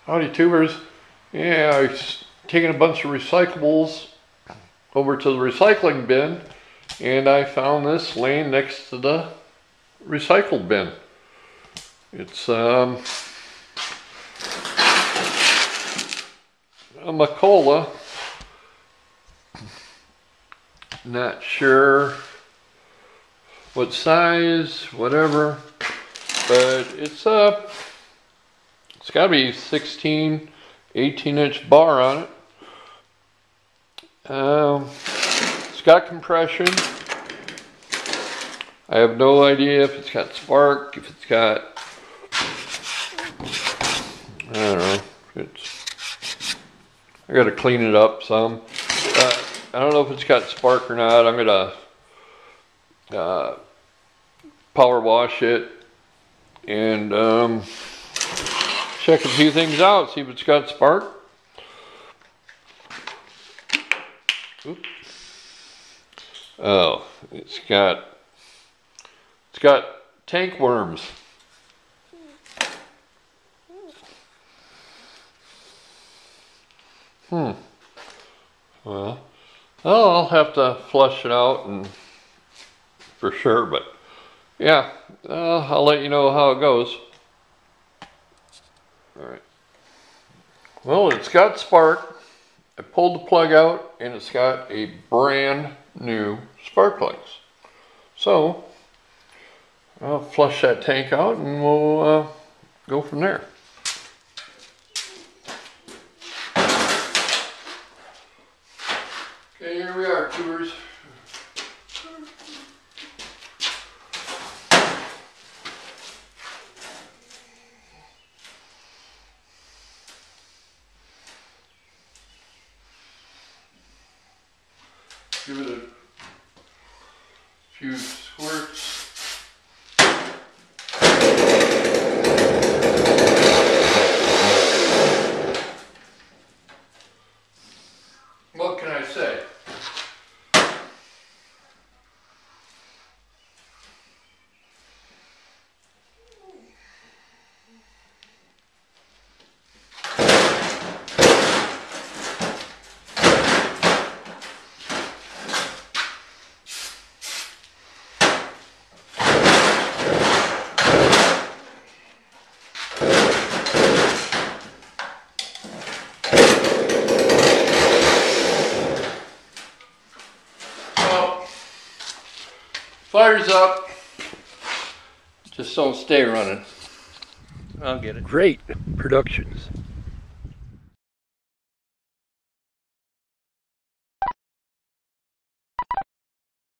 Howdy tubers. Yeah, I was taking a bunch of recyclables over to the recycling bin and I found this laying next to the recycled bin. It's a Macola. Not sure what size, whatever, but it's got to be 16, 18-inch bar on it. It's got compression. I have no idea if it's got spark, if it's got, I don't know, I got to clean it up some. I don't know if it's got spark or not. I'm going to power wash it and check a few things out, see if it's got spark. Oops. Oh, it's got tank worms. Well, I'll have to flush it out and for sure, but yeah, I'll let you know how it goes. Alright. Well, it's got spark. I pulled the plug out and it's got a brand new spark plugs. So, I'll flush that tank out and we'll go from there. Okay, here we are, tubers. Give it a few squirts. What can I say? Fire's up. Just don't stay running. I'll get it. Great Productions.